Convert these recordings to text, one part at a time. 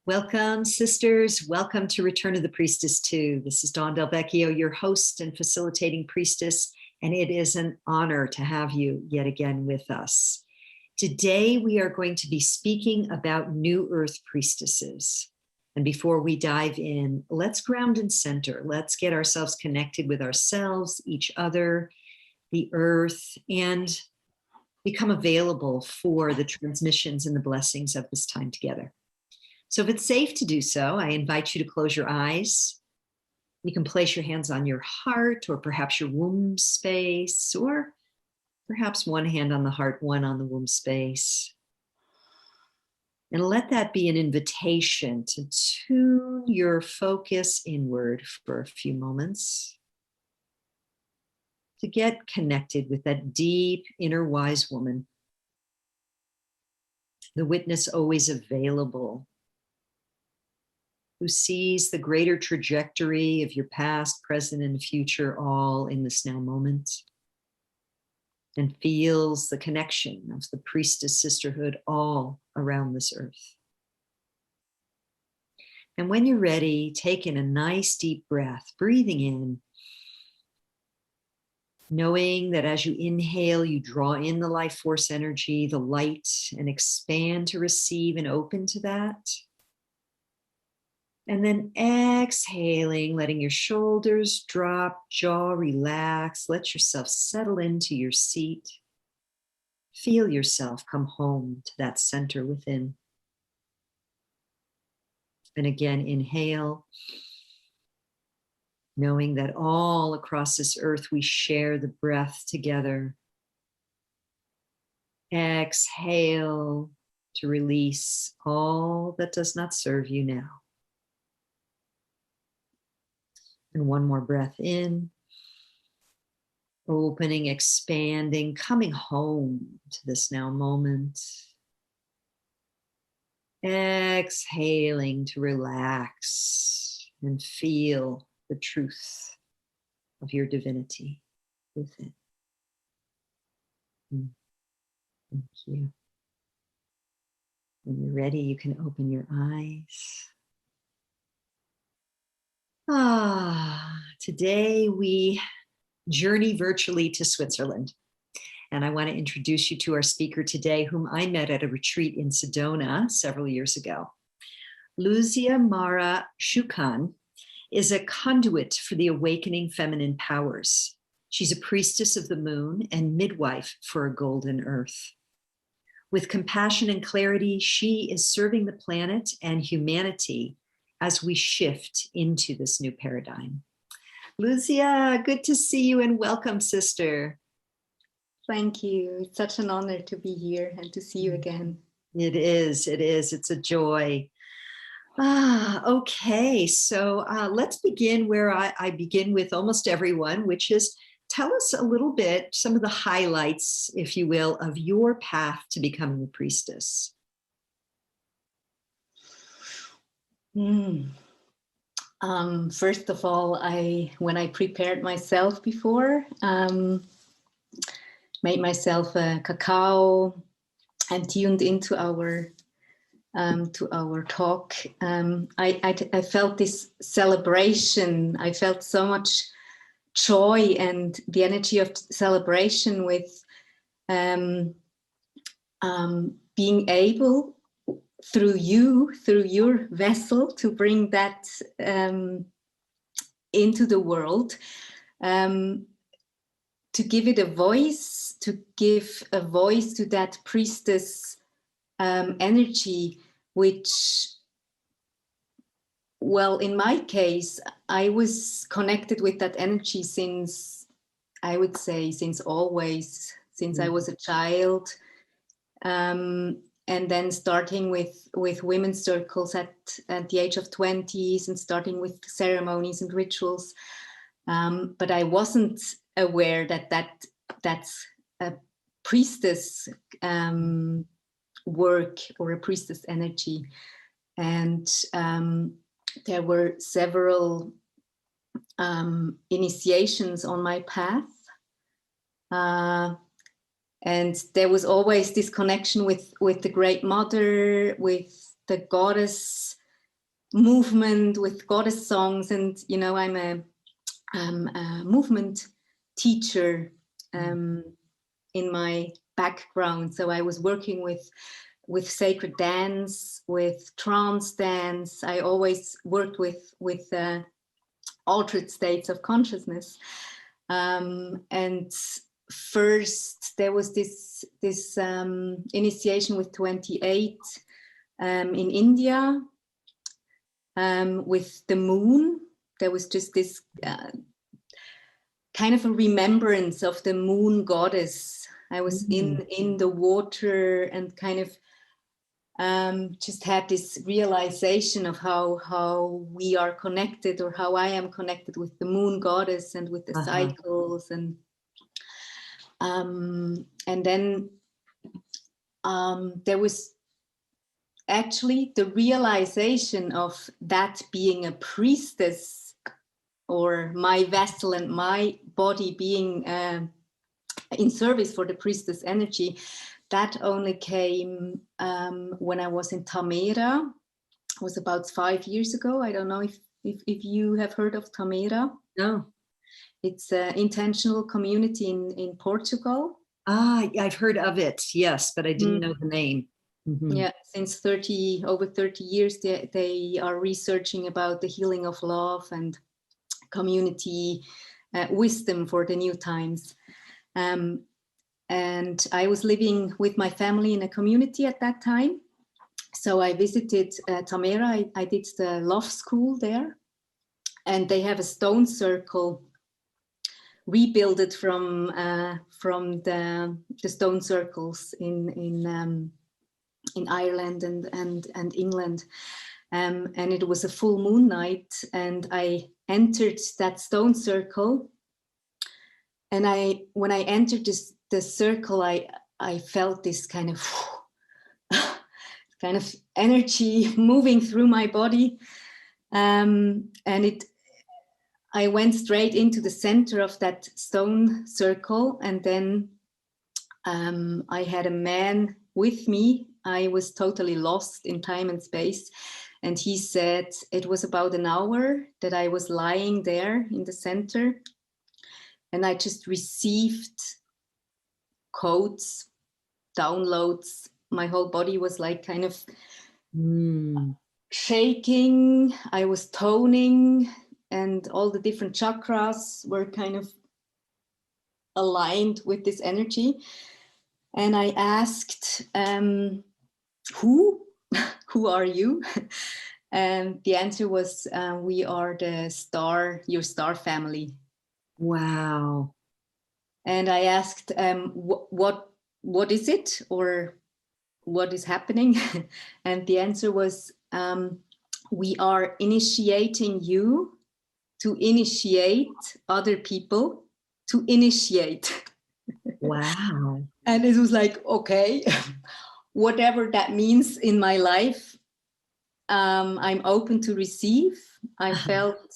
Welcome, sisters. Welcome to Return of the Priestess 2. This is Dawn Del Vecchio, your host and facilitating priestess, and it is an honor to have you yet again with us. Today, we are going to be speaking about New Earth priestesses. And before we dive in, let's ground and center. Let's get ourselves connected with ourselves, each other, the earth, and become available for the transmissions and the blessings of this time together. So if it's safe to do so, I invite you to close your eyes. You can place your hands on your heart or perhaps your womb space, or perhaps one hand on the heart, one on the womb space. And let that be an invitation to tune your focus inward for a few moments, to get connected with that deep inner wise woman, the witness always available, who sees the greater trajectory of your past, present, and future all in this now moment, and feels the connection of the priestess sisterhood all around this earth. And when you're ready, take in a nice deep breath, breathing in, knowing that as you inhale, you draw in the life force energy, the light, and expand to receive and open to that. And then exhaling, letting your shoulders drop, jaw relax, let yourself settle into your seat. Feel yourself come home to that center within. And again, inhale, knowing that all across this earth we share the breath together. Exhale to release all that does not serve you now. And one more breath in, opening, expanding, coming home to this now moment. Exhaling to relax and feel the truth of your divinity within. Thank you. When you're ready, you can open your eyes. Today we journey virtually to Switzerland. And I want to introduce you to our speaker today, whom I met at a retreat in Sedona several years ago. Luzia Mara Schucan is a conduit for the awakening feminine powers. She's a priestess of the moon and midwife for a golden earth. With compassion and clarity, she is serving the planet and humanity as we shift into this new paradigm. Luzia, good to see you and welcome, sister. Thank you. It's such an honor to be here and to see you again. It is. It's a joy. Okay, so let's begin where I begin with almost everyone, which is tell us a little bit, some of the highlights, if you will, of your path to becoming a priestess. First of all, when I prepared myself before, made myself a cacao and tuned into our talk, I felt this celebration. I felt so much joy and the energy of celebration with being able, through your vessel, to bring that into the world, to give it a voice, to give a voice to that priestess energy, which, well, in my case, I was connected with that energy since, I would say, since always, since I was a child. And then starting with women's circles at the age of 20s and starting with ceremonies and rituals. But I wasn't aware that that's a priestess work or a priestess energy. And there were several initiations on my path. And there was always this connection with the Great Mother, with the goddess, movement with goddess songs. And, you know, I'm a movement teacher in my background. So I was working with sacred dance, with trance dance. I always worked with altered states of consciousness. And first there was this initiation with 28 in India with the moon. There was just this kind of a remembrance of the moon goddess. I was in the water and kind of just had this realization of how we are connected, or how I am connected with the moon goddess and with the cycles. And then there was actually the realization of that being a priestess, or my vessel and my body being in service for the priestess energy. That only came when I was in Tamera. It was about 5 years ago. I don't know if you have heard of Tamera. No. It's an intentional community in Portugal. I've heard of it, yes, but I didn't know the name. Yeah, since over 30 years, they are researching about the healing of love and community wisdom for the new times. And I was living with my family in a community at that time. So I visited Tamera. I did the love school there. And they have a stone circle, rebuilt from the stone circles in Ireland and England. And it was a full moon night. And I entered that stone circle. And when I entered the circle, I felt this kind of energy moving through my body, and I went straight into the center of that stone circle, and then I had a man with me. I was totally lost in time and space, and he said it was about an hour that I was lying there in the center. And I just received codes, downloads. My whole body was like kind of shaking. I was toning, and all the different chakras were kind of aligned with this energy. And I asked, who are you? And the answer was, we are your star family. Wow. And I asked, what is it, or what is happening? And the answer was, we are initiating you to initiate other people to initiate. Wow. And it was like, okay, whatever that means in my life, I'm open to receive. I felt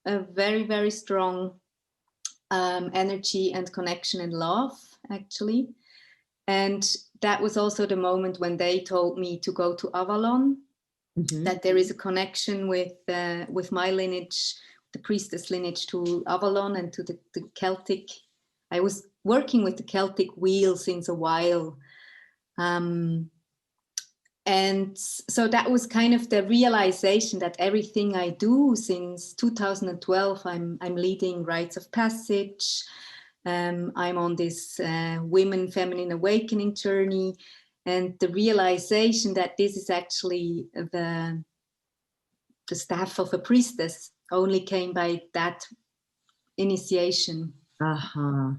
a very, very strong energy and connection and love, actually. And that was also the moment when they told me to go to Avalon, that there is a connection with my lineage, the priestess lineage, to Avalon and to the Celtic. I was working with the Celtic wheel since a while. And so that was kind of the realization that everything I do since 2012, I'm leading rites of passage. I'm on this women feminine awakening journey, and the realization that this is actually the staff of a priestess only came by that initiation. Wow.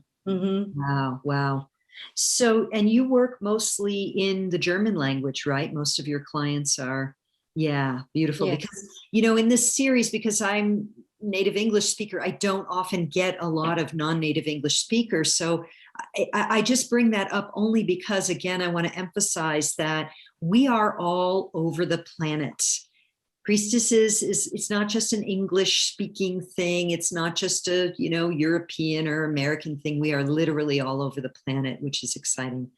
So, and you work mostly in the German language, right? Most of your clients are, beautiful. Yes. Because, in this series, because I'm native English speaker, I don't often get a lot of non-native English speakers. So I just bring that up only because, again, I want to emphasize that we are all over the planet. Priestesses it's not just an English speaking thing. It's not just a, European or American thing. We are literally all over the planet, which is exciting.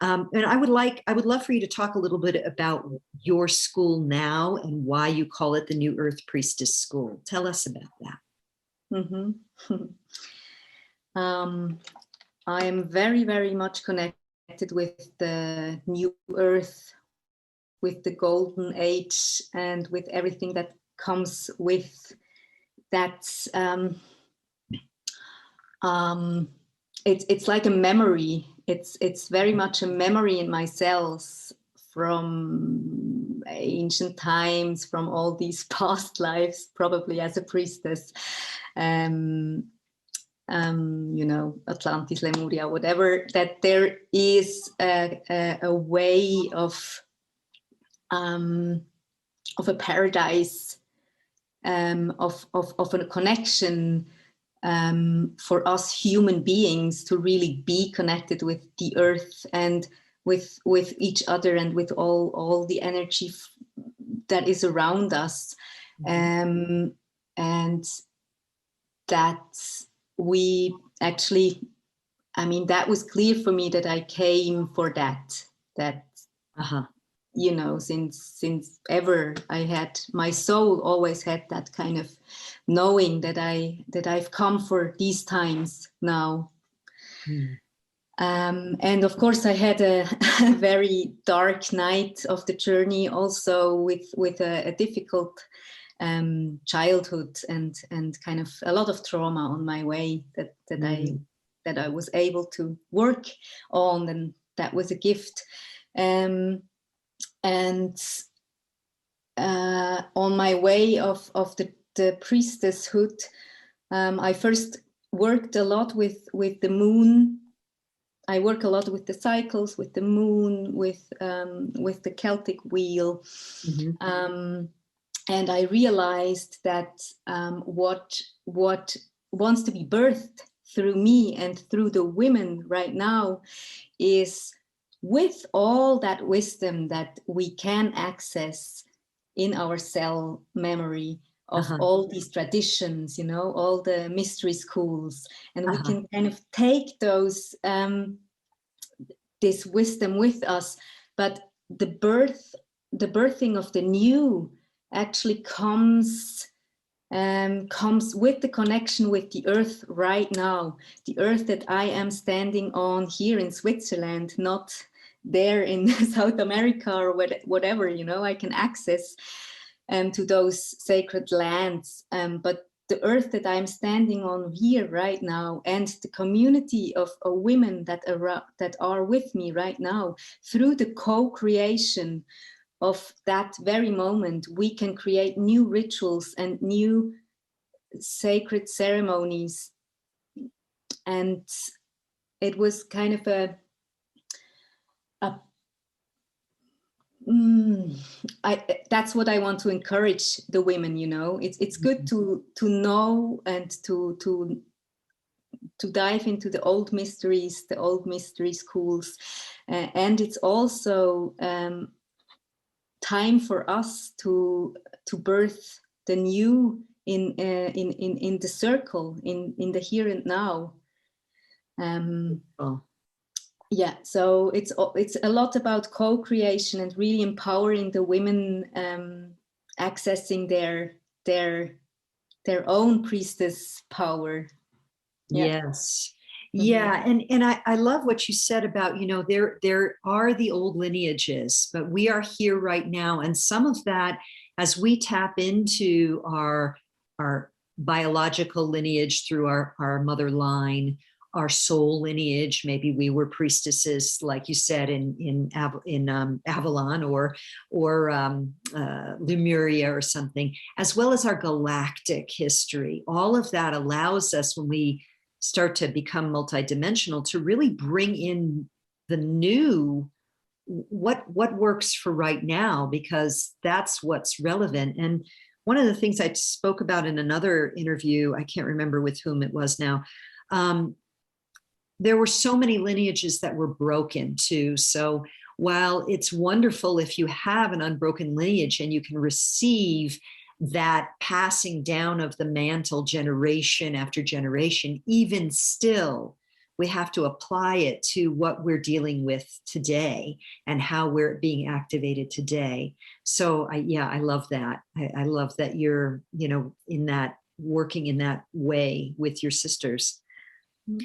And I would love for you to talk a little bit about your school now and why you call it the New Earth Priestess School. Tell us about that. Mm-hmm. I am very, very much connected with the New Earth, with the Golden Age, and with everything that comes with that. It's like a memory. It's very much a memory in my cells from ancient times, from all these past lives, probably as a priestess. You know, Atlantis, Lemuria, whatever, that there is a way of a paradise, of a connection, for us human beings to really be connected with the earth and with each other and with all the energy that is around us. And that we actually, I mean, that was clear for me that I came for that you know, since ever I had, my soul always had that kind of knowing that I've come for these times now. And of course I had a very dark night of the journey, also with a difficult childhood and kind of a lot of trauma on my way that I was able to work on, and that was a gift. And on my way of the priestesshood, I first worked a lot with the moon. I work a lot with the cycles, with the moon, with the Celtic wheel. And I realized that what wants to be birthed through me and through the women right now is, with all that wisdom that we can access in our cell memory of all these traditions, you know, all the mystery schools, and we can kind of take those this wisdom with us, but the birthing of the new actually comes with the connection with the earth right now, the earth that I am standing on here in Switzerland, not there in South America or whatever, you know, I can access to those sacred lands, but the earth that I'm standing on here right now, and the community of women that are with me right now, through the co-creation of that very moment, we can create new rituals and new sacred ceremonies. And it was kind of that's what I want to encourage the women, you know. It's good to know and to dive into the old mysteries, the old mystery schools, and it's also time for us to birth the new in the circle, in the here and now. Yeah, so it's a lot about co-creation and really empowering the women, accessing their own priestess power. Yes. Yeah. And I love what you said about, you know, there are the old lineages, but we are here right now. And some of that, as we tap into our biological lineage through our mother line, our soul lineage, maybe we were priestesses, like you said, in Avalon or Lemuria or something, as well as our galactic history. All of that allows us, when we start to become multidimensional, to really bring in the new, what works for right now, because that's what's relevant. And one of the things I spoke about in another interview, I can't remember with whom it was now, there were so many lineages that were broken too. So while it's wonderful if you have an unbroken lineage and you can receive that passing down of the mantle generation after generation, even still, we have to apply it to what we're dealing with today and how we're being activated today. So I love that. I love that you're, in that, working in that way with your sisters.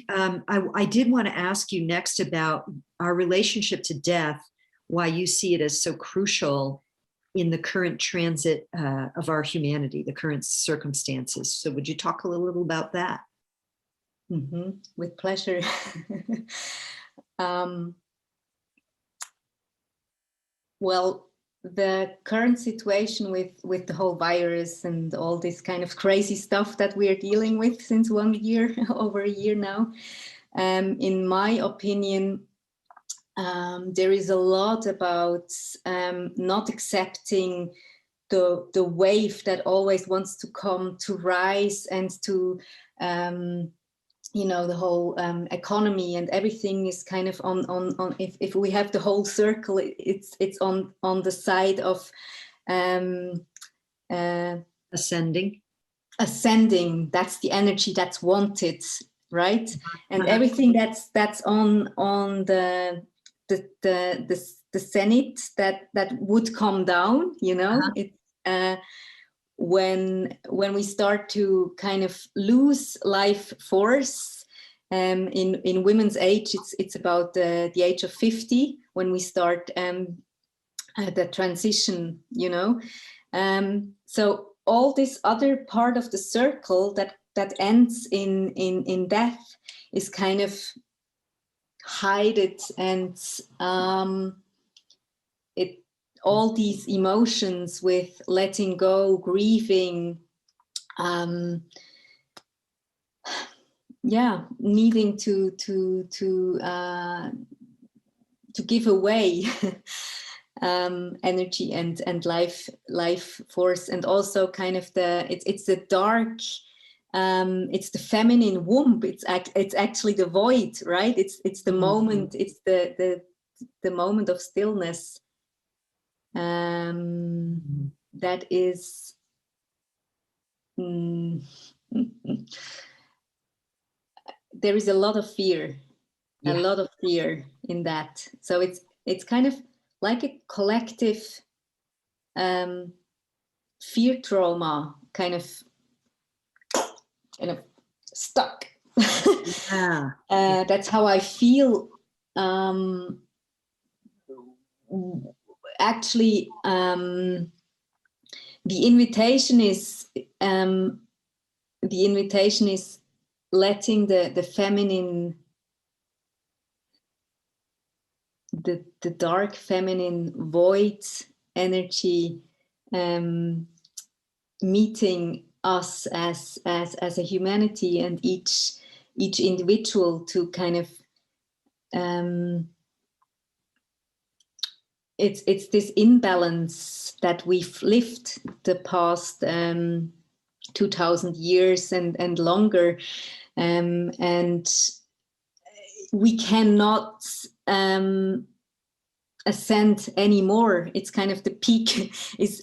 I did want to ask you next about our relationship to death, why you see it as so crucial in the current transit of our humanity, the current circumstances. So would you talk a little about that? With pleasure. Well, the current situation with the whole virus and all this kind of crazy stuff that we are dealing with since 1 year, over a year now, in my opinion, there is a lot about not accepting the wave that always wants to come to rise and to the whole economy and everything is kind of on if we have the whole circle, it's on the side of Ascending. That's the energy that's wanted, right? And everything that's on the zenith that would come down, it when we start to kind of lose life force, in women's age, it's about the age of 50 when we start the transition, so all this other part of the circle that ends in death is kind of hidden, and all these emotions with letting go, grieving, needing to give away energy and life force, and also kind of it's the dark, it's the feminine womb. It's actually the void, right? It's the moment. It's the moment of stillness. That is there is a lot of fear, a lot of fear in that. So it's kind of like a collective fear trauma, kind of stuck. That's how I feel. Actually, the invitation is letting the feminine, the dark feminine void energy meeting us as a humanity, and each individual to kind of it's this imbalance that we've lived the past 2000 years and longer, and we cannot ascend anymore. It's kind of the peak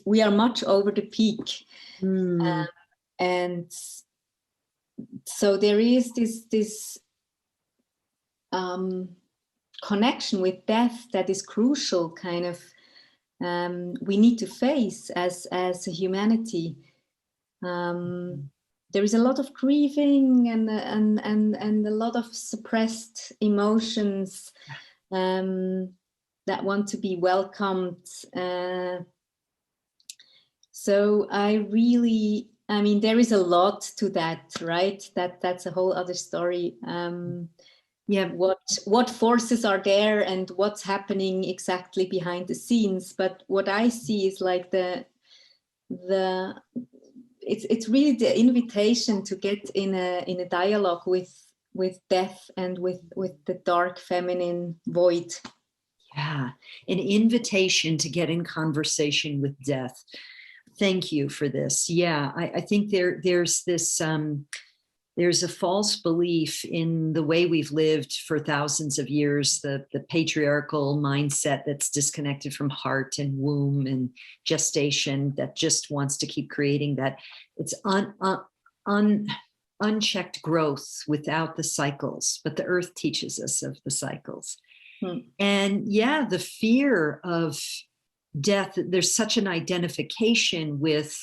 we are much over the peak. And so there is this connection with death that is crucial, kind of we need to face as a humanity. There is a lot of grieving and a lot of suppressed emotions that want to be welcomed. So there is a lot to that, right? That's a whole other story. What forces are there and what's happening exactly behind the scenes? But what I see is like it's really the invitation to get in a dialogue with death and with the dark feminine void. Yeah, an invitation to get in conversation with death. Thank you for this. Yeah, I think there's this there's a false belief in the way we've lived for thousands of years, the patriarchal mindset that's disconnected from heart and womb and gestation, that just wants to keep creating that. It's unchecked growth without the cycles, but the earth teaches us of the cycles. And yeah, the fear of death, there's such an identification with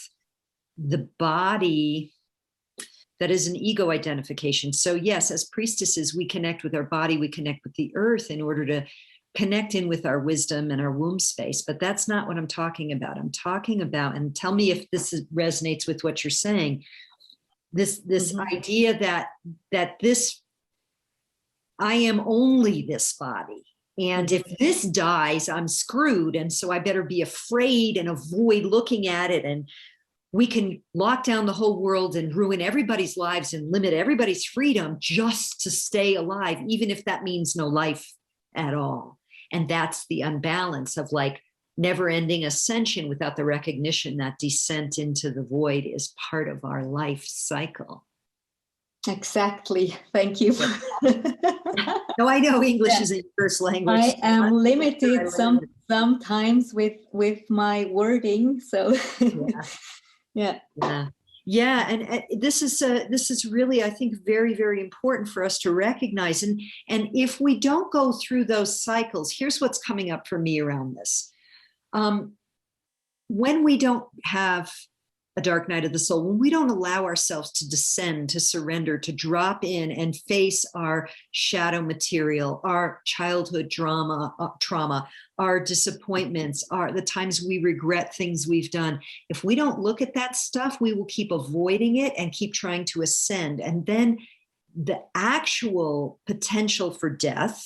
the body that is an ego identification. So yes, as priestesses, we connect with our body, we connect with the earth in order to connect in with our wisdom and our womb space. But that's not what I'm talking about. I'm talking about, and tell me if resonates with what you're saying, this idea that this, I am only this body. And if this dies, I'm screwed. And so I better be afraid and avoid looking at it. And we can lock down the whole world and ruin everybody's lives and limit everybody's freedom just to stay alive, even if that means no life at all. And that's the unbalance of like never-ending ascension without the recognition that descent into the void is part of our life cycle. Exactly. Thank you. No, I know English is a first language. I am limited sometimes with my wording. So yeah. And this is really, I think, very, very important for us to recognize. And if we don't go through those cycles, here's what's coming up for me around this. When we don't have a dark night of the soul, when we don't allow ourselves to descend, to surrender, to drop in and face our shadow material, our childhood trauma, our disappointments, the times we regret things we've done. If we don't look at that stuff, we will keep avoiding it and keep trying to ascend. And then the actual potential for death,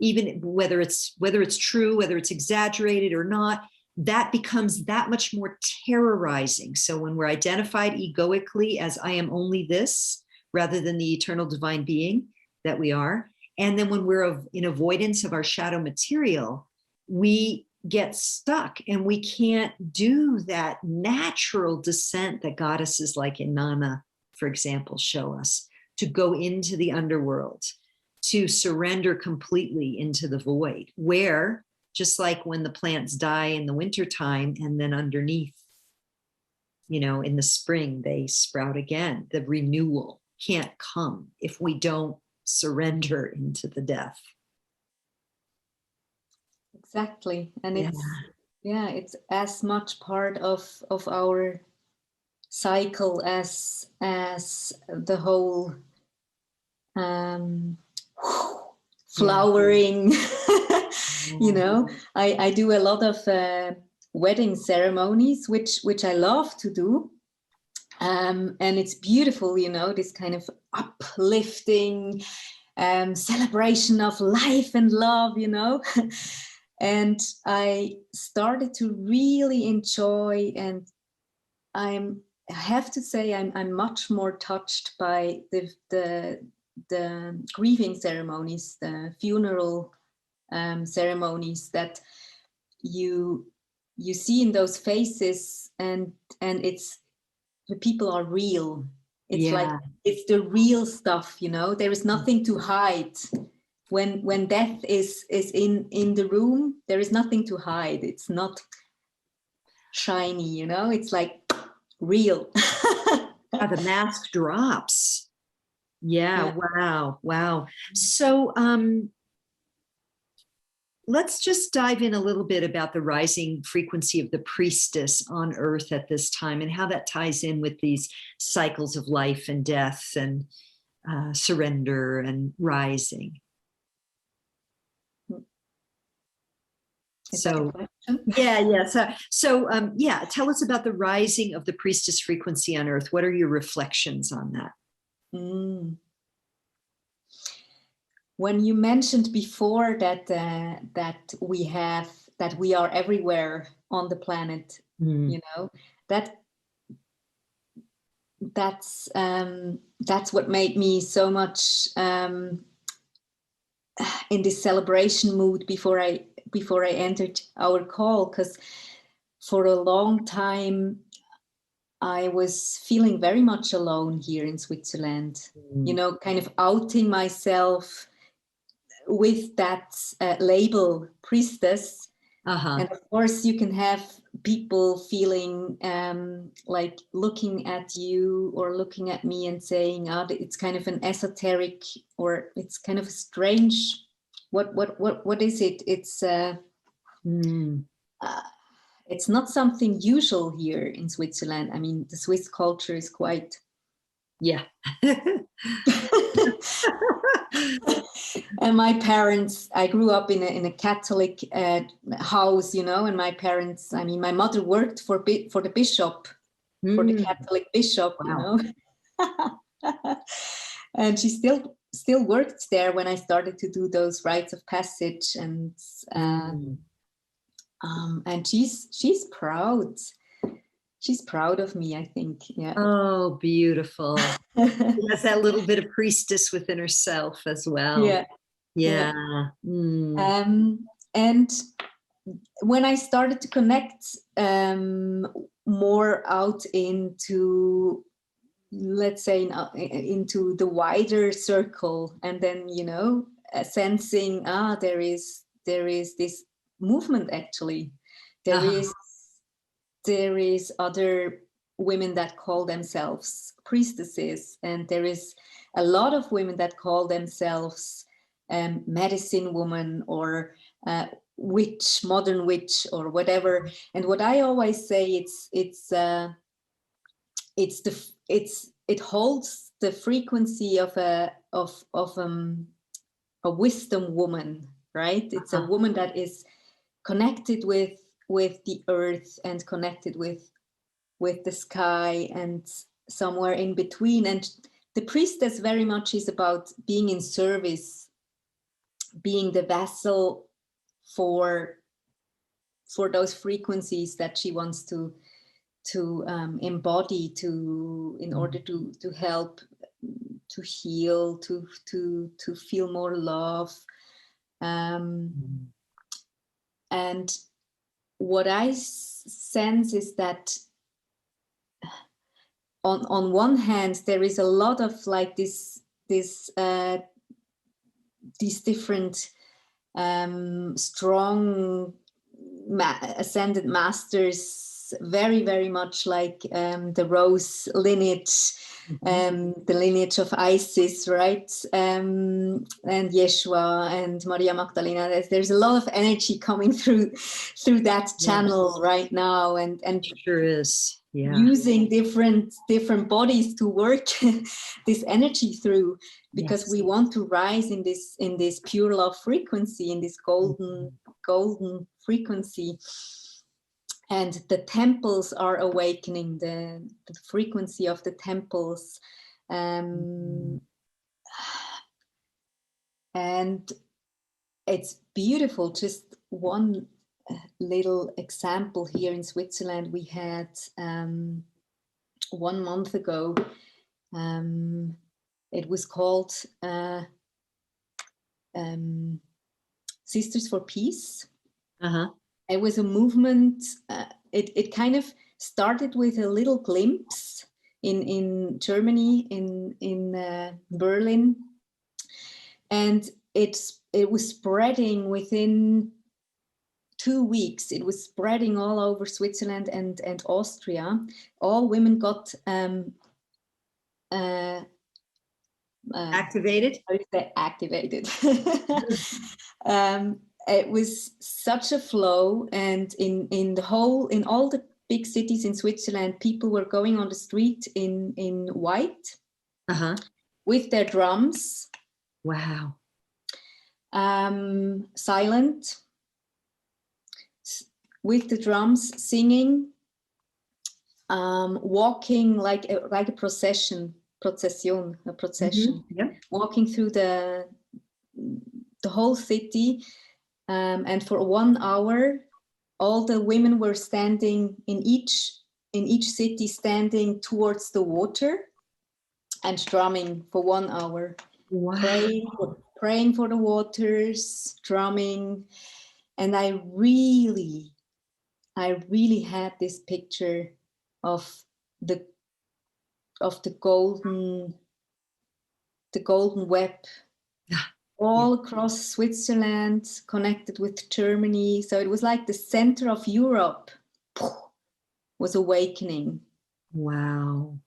even whether it's true, whether it's exaggerated or not, that becomes that much more terrorizing. So when we're identified egoically as I am only this, rather than the eternal divine being that we are, and then when we're in avoidance of our shadow material, we get stuck and we can't do that natural descent that goddesses like Inanna, for example, show us, to go into the underworld, to surrender completely into the void, where just like when the plants die in the wintertime and then underneath, in the spring, they sprout again. The renewal can't come if we don't surrender into the death. Exactly. And it's as much part of our cycle as the whole flowering. I do a lot of wedding ceremonies, which I love to do. And it's beautiful, this kind of uplifting celebration of life and love, And I started to really enjoy, and I have to say I'm much more touched by the grieving ceremonies, the funeral ceremonies that you see in those faces, and it's, the people are real. It's like, it's the real stuff, there is nothing to hide. When death is in the room, there is nothing to hide. It's not shiny, it's like real. The mask drops. Wow. So let's just dive in a little bit about the rising frequency of the priestess on earth at this time and how that ties in with these cycles of life and death and surrender and rising. So tell us about the rising of the priestess frequency on earth. What are your reflections on that? When you mentioned before that we are everywhere on the planet, that's what made me so much in this celebration mood before I entered our call, because for a long time I was feeling very much alone here in Switzerland, kind of outing myself with that label priestess. And of course you can have people feeling like looking at you or looking at me and saying, "Oh, it's kind of an esoteric, or it's kind of a strange. What is it? It's not something usual here in Switzerland. I mean, the Swiss culture is quite." Yeah. And my parents, I grew up in a Catholic house, you know, and my parents, I mean, my mother worked for the bishop, for the Catholic bishop, wow. you know. And she still worked there when I started to do those rites of passage, and she's proud. She's proud of me, I think. Yeah. Oh, beautiful. She has that little bit of priestess within herself as well. Yeah. Yeah. And when I started to connect more out into, let's say, into the wider circle, and then, you know, sensing, there is this movement, actually. There is other women that call themselves priestesses, and there is a lot of women that call themselves medicine woman, or witch, modern witch, or whatever. And what I always say, it holds the frequency of a wisdom woman, right? It's a woman that is connected with the earth, and connected with the sky, and somewhere in between. And the priestess very much is about being in service, being the vessel for those frequencies that she wants to embody, in order to help, to heal, to feel more love. And what I sense is that on one hand, there is a lot of like these different strong ascended masters, very, very much like the Rose lineage, the lineage of Isis, right? And Yeshua and Maria Magdalena. There's a lot of energy coming through that channel right now, and sure is. Yeah. Using different bodies to work this energy through, because we want to rise in this pure love frequency, in this golden frequency. And the temples are awakening, the frequency of the temples. And it's beautiful. Just one little example, here in Switzerland, we had 1 month ago, it was called Sisters for Peace. It was a movement. It kind of started with a little glimpse in Germany, in Berlin, and it was spreading within 2 weeks. It was spreading all over Switzerland and Austria. All women got activated. Activated. It was such a flow, and in all the big cities in Switzerland, people were going on the street in white, with their drums. Wow. Silent, with the drums, singing, walking like a procession, walking through the whole city, and for 1 hour, all the women were standing in each city, standing towards the water and drumming for 1 hour. Wow. Praying for the waters, drumming. And I really had this picture of the golden web all across Switzerland, connected with Germany. So it was like the center of Europe was awakening. Wow.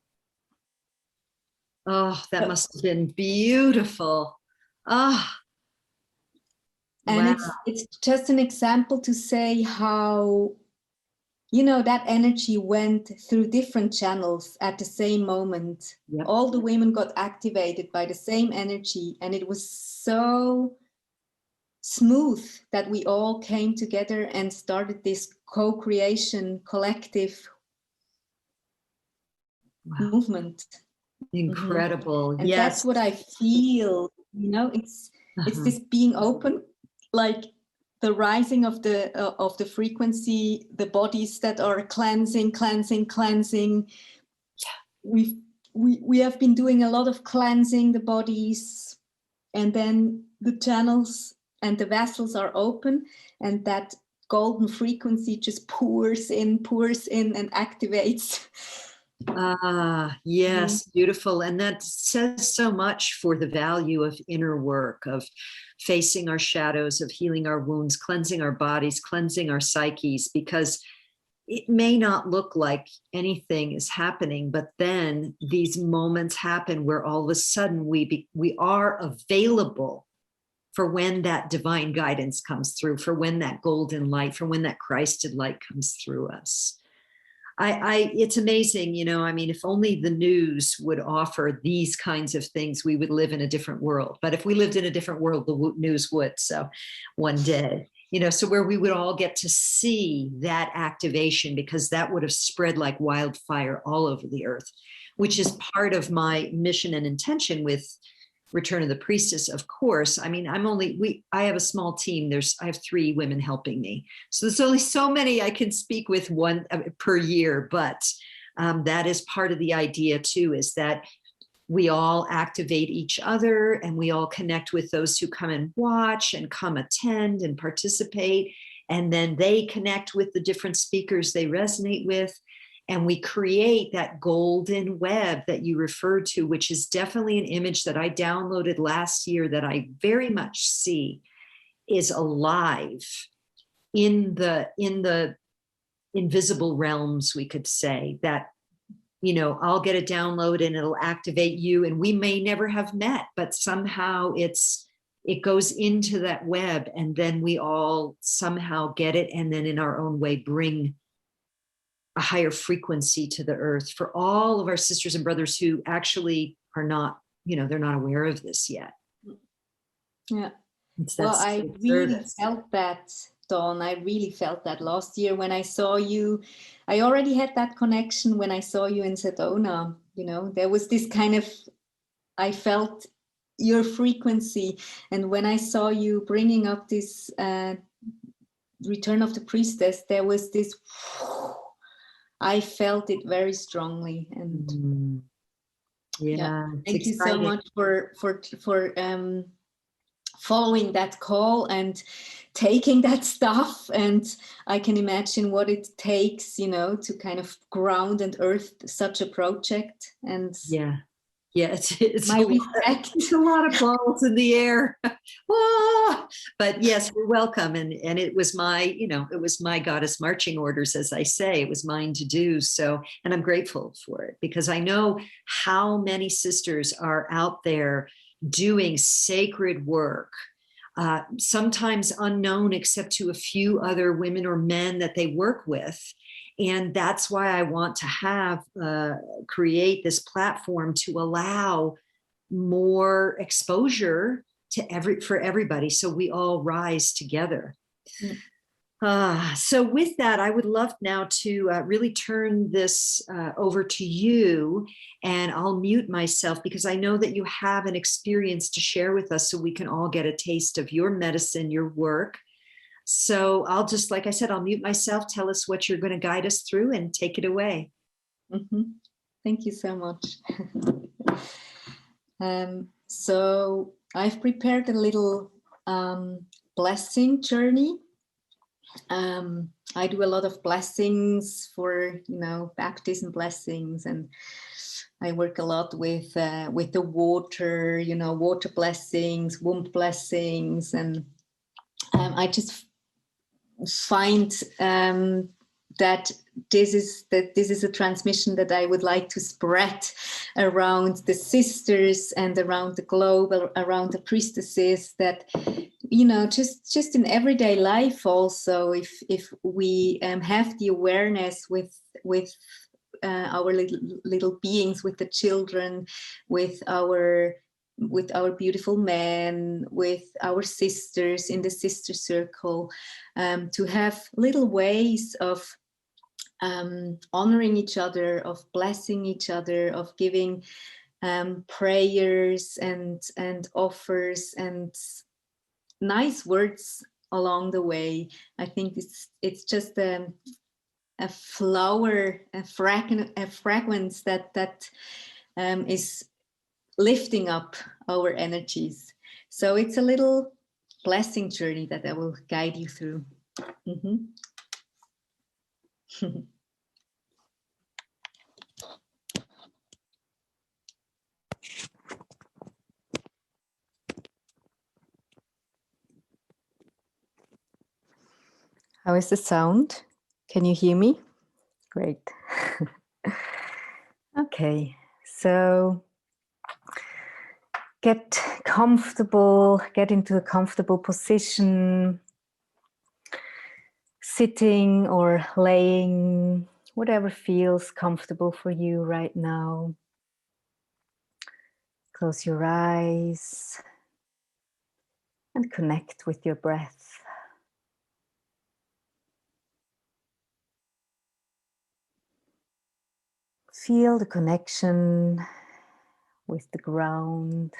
Oh, that must have been beautiful. Ah, and wow. it's just an example to say how, you know, that energy went through different channels at the same moment. Yep. All the women got activated by the same energy, and it was so smooth that we all came together and started this co-creation collective movement. Incredible. And Yes. that's what I feel, you know, it's this being open, like the rising of the frequency, the bodies that are cleansing. We have been doing a lot of cleansing the bodies, and then the channels and the vessels are open, and that golden frequency just pours in and activates. Ah, yes, beautiful. And that says so much for the value of inner work, of facing our shadows, of healing our wounds, cleansing our bodies, cleansing our psyches, because it may not look like anything is happening, but then these moments happen where all of a sudden we are available for when that divine guidance comes through, for when that golden light, for when that Christed light comes through us. It's amazing, you know, I mean, if only the news would offer these kinds of things, we would live in a different world. But if we lived in a different world, the news would. So one day, you know, so where we would all get to see that activation, because that would have spread like wildfire all over the earth, which is part of my mission and intention with Return of the Priestess, of course. I mean, I have a small team. I have 3 women helping me. So there's only so many I can speak with one per year, but that is part of the idea too, is that we all activate each other and we all connect with those who come and watch and come attend and participate. And then they connect with the different speakers they resonate with. And we create that golden web that you referred to, which is definitely an image that I downloaded last year that I very much see is alive in the invisible realms, we could say, that, you know, I'll get a download and it'll activate you, and we may never have met, but somehow it goes into that web, and then we all somehow get it, and then in our own way bring a higher frequency to the earth for all of our sisters and brothers who actually are not, you know, they're not aware of this yet. Yeah. Well, I really felt that, Dawn. I really felt that last year when I saw you. I already had that connection when I saw you in Sedona. You know, there was this kind of, I felt your frequency. And when I saw you bringing up this Return of the Priestess, there was this, I felt it very strongly. And yeah, thank you so much for following that call and taking that stuff. And I can imagine what it takes, you know, to kind of ground and earth such a project. And it's my respect. It's a lot of balls in the air. But yes, you're welcome. And it was my, you know, it was my goddess marching orders, as I say. It was mine to do. So, and I'm grateful for it, because I know how many sisters are out there doing sacred work, sometimes unknown except to a few other women or men that they work with. And that's why I want to create this platform to allow more exposure for everybody, so we all rise together. So with that, I would love now to really turn this over to you, and I'll mute myself because I know that you have an experience to share with us, so we can all get a taste of your medicine, your work. So I'll just, like I said, I'll mute myself. Tell us what you're going to guide us through and take it away. Thank you so much. So I've prepared a little blessing journey. I do a lot of blessings for, you know, baptism blessings, and I work a lot with the water, you know, water blessings, womb blessings, and I just find the that this is a transmission that I would like to spread around the sisters and around the globe, around the priestesses, that just in everyday life also, if we have the awareness with our little beings, with the children, with our beautiful men, with our sisters in the sister circle, to have little ways of honoring each other, of blessing each other, of giving prayers and offers and nice words along the way. I think it's just a flower, a fragrance that is lifting up our energies. So it's a little blessing journey that I will guide you through. Mm-hmm. How is the sound? Can you hear me? Great. Okay, so get comfortable, get into a comfortable position, sitting or laying, whatever feels comfortable for you right now. Close your eyes and connect with your breath. Feel the connection with the ground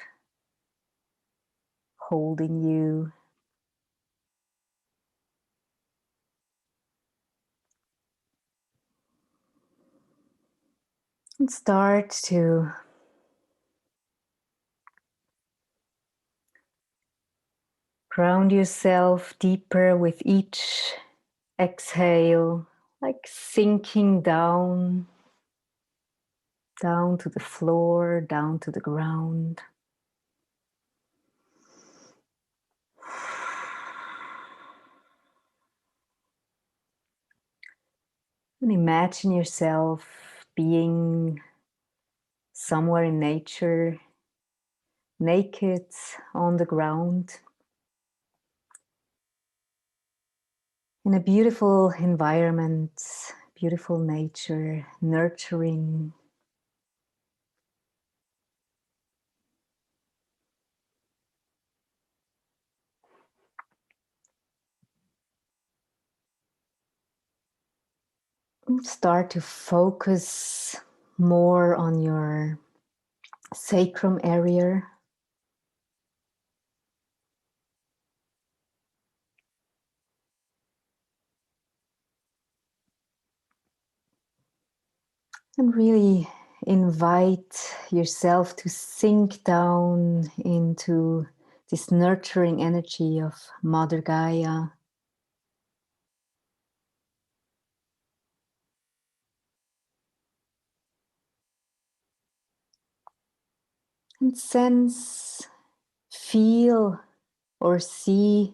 holding you. And start to ground yourself deeper with each exhale, like sinking down to the floor, down to the ground. And imagine yourself being somewhere in nature, naked on the ground, in a beautiful environment, beautiful nature, nurturing. Start to focus more on your sacrum area. And really invite yourself to sink down into this nurturing energy of Mother Gaia. And sense, feel, or see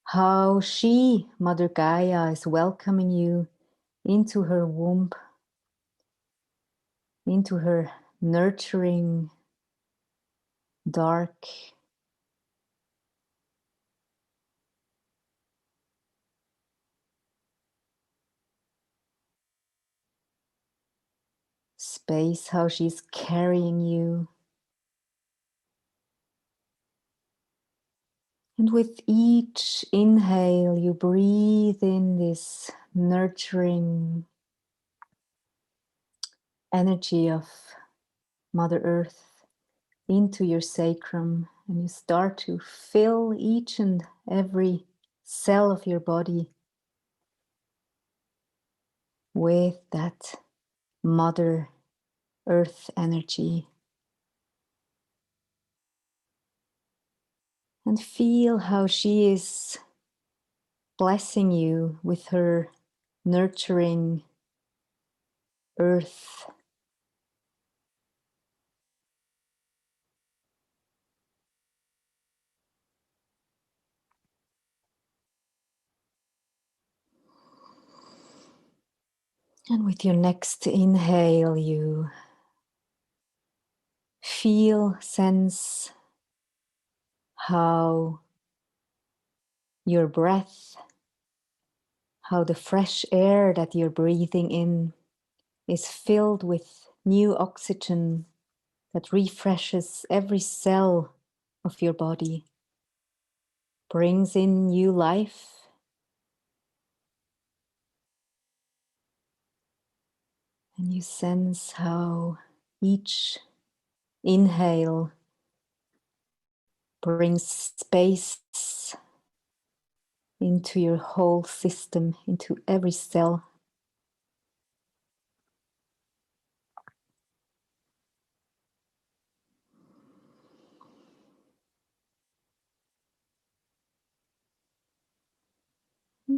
how she, Mother Gaia, is welcoming you into her womb, into her nurturing, dark, space, how she's carrying you. And with each inhale, you breathe in this nurturing energy of Mother Earth into your sacrum, and you start to fill each and every cell of your body with that Mother Earth energy. And feel how she is blessing you with her nurturing earth. And with your next inhale, you feel, sense how your breath, how the fresh air that you're breathing in is filled with new oxygen that refreshes every cell of your body, brings in new life. And you sense how each inhale brings space into your whole system, into every cell.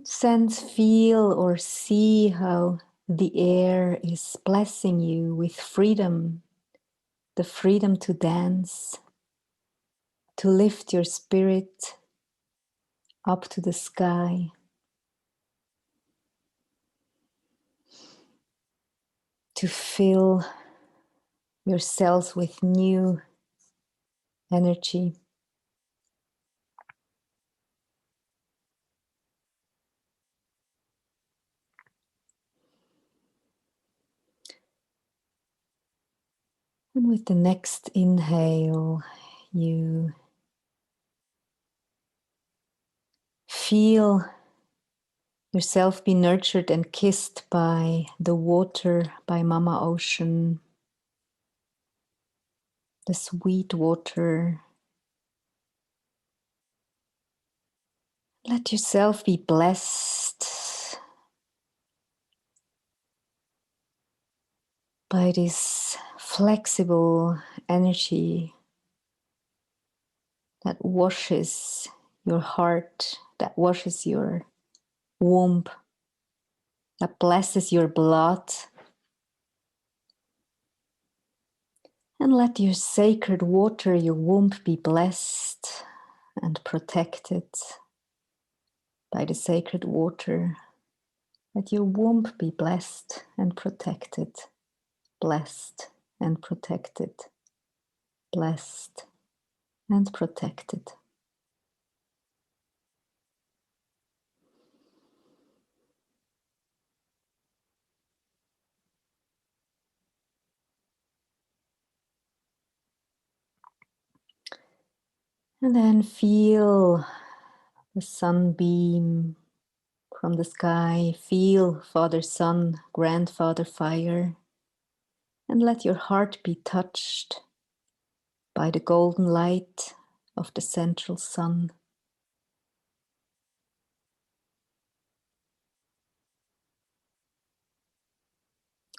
Sense, feel, or see how the air is blessing you with freedom, the freedom to dance, to lift your spirit up to the sky, to fill your cells with new energy. And with the next inhale, you feel yourself be nurtured and kissed by the water, by Mama Ocean, the sweet water. Let yourself be blessed by this flexible energy that washes your heart, that washes your womb, that blesses your blood. And let your sacred water, your womb, be blessed and protected by the sacred water. Let your womb be blessed and protected, blessed and protected, blessed and protected. And then feel the sunbeam from the sky. Feel Father Sun, Grandfather Fire. And let your heart be touched by the golden light of the central sun.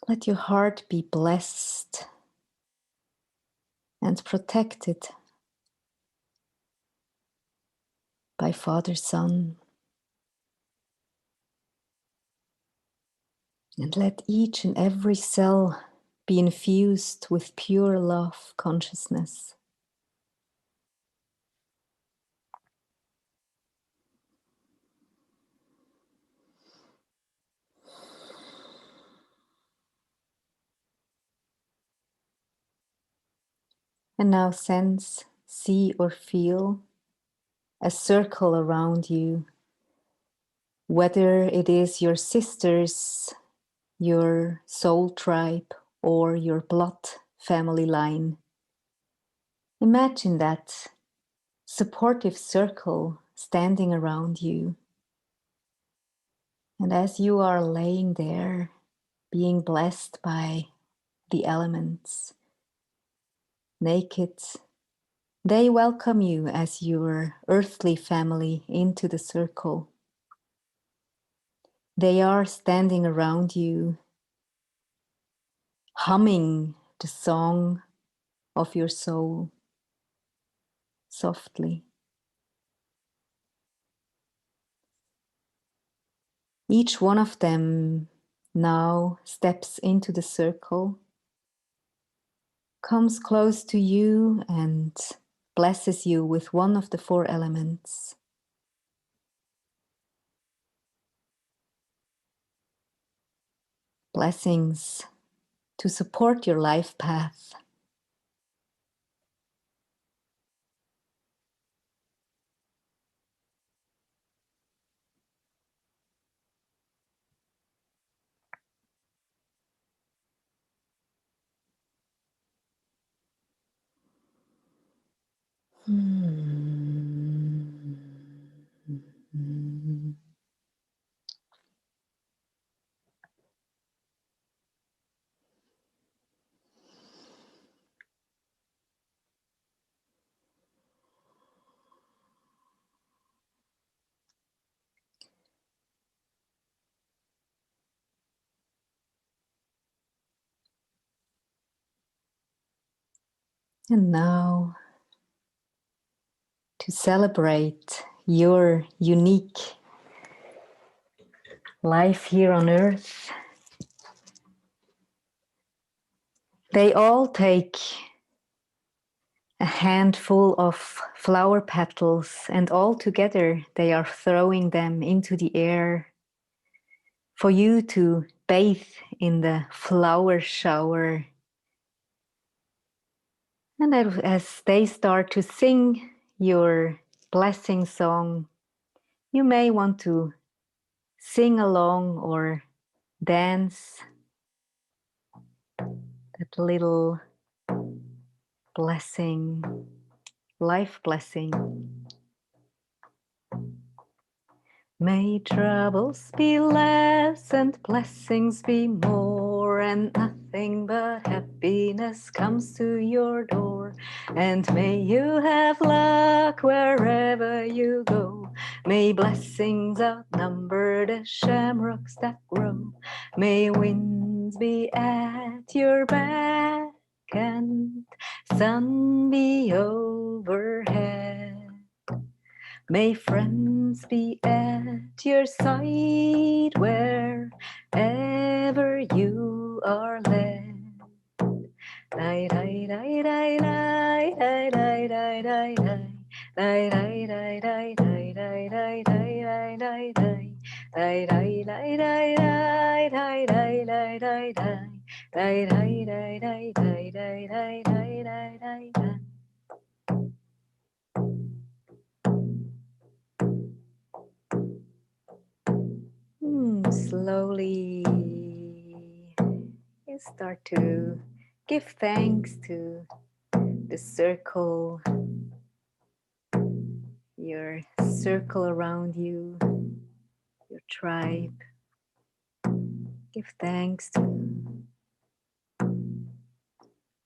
Let your heart be blessed and protected by Father Sun. And let each and every cell be infused with pure love consciousness. And now sense, see, or feel a circle around you, whether it is your sisters, your soul tribe, or your blood family line. Imagine that supportive circle standing around you. And as you are laying there, being blessed by the elements, naked, they welcome you as your earthly family into the circle. They are standing around you, humming the song of your soul softly. Each one of them now steps into the circle, comes close to you and blesses you with one of the four elements. blessings to support your life path. And now, to celebrate your unique life here on earth, they all take a handful of flower petals, and all together they are throwing them into the air for you to bathe in the flower shower. And as they start to sing your blessing song, you may want to sing along or dance that little blessing, life blessing. May troubles be less and blessings be more, and nothing but happiness comes to your door. And may you have luck wherever you go. May blessings outnumber the shamrocks that grow. May winds be at your back and sun be overhead. May friends be at your side wherever you are led. Die, die, die, die, die, die, die, die, die, die. Die, die, die, die, die, die, die, die, die, die, die. Die, die, die, die, die, die, die, die, die, die. Die, die, die, die, die, die, die, die, die, die. Slowly you start to give thanks to the circle, your circle around you, your tribe. Give thanks to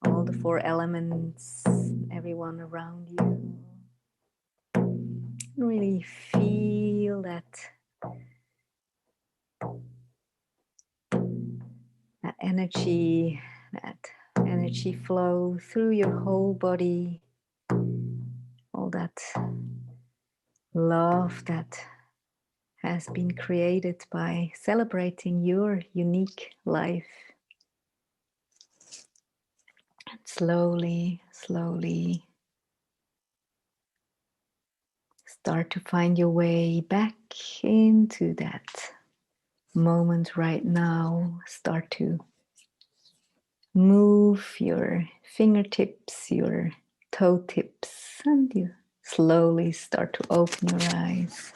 all the four elements, everyone around you. Really feel that energy, that energy flow through your whole body, all that love that has been created by celebrating your unique life. And slowly, slowly start to find your way back into that moment right now. Start to move your fingertips, your toe tips, and you slowly start to open your eyes.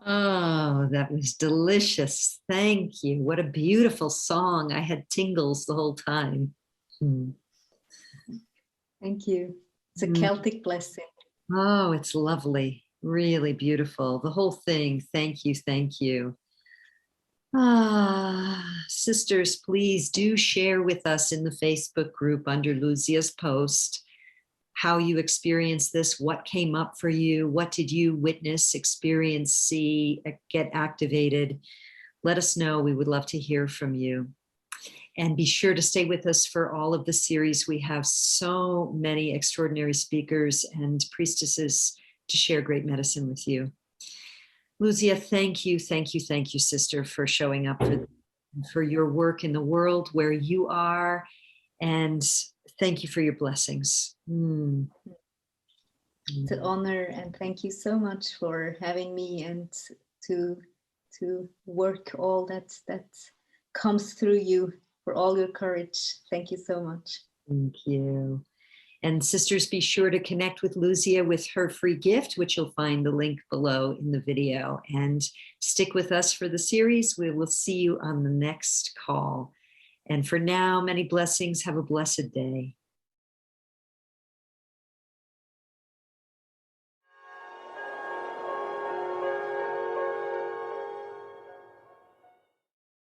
Oh, that was delicious. Thank you. What a beautiful song. I had tingles the whole time. Thank you. It's a Celtic blessing. Oh, it's lovely. Really beautiful. The whole thing. Thank you. Thank you. Sisters, please do share with us in the Facebook group under Lucia's post how you experienced this, what came up for you, what did you witness, experience, see, get activated. Let us know. We would love to hear from you. And be sure to stay with us for all of the series. We have so many extraordinary speakers and priestesses to share great medicine with you. Luzia, thank you, thank you, thank you, sister, for showing up for your work in the world where you are. And thank you for your blessings. It's an honor, and thank you so much for having me and to work all that comes through you, for all your courage. Thank you so much. Thank you. And sisters, be sure to connect with Luzia with her free gift, which you'll find the link below in the video. And stick with us for the series. We will see you on the next call. And for now, many blessings. Have a blessed day.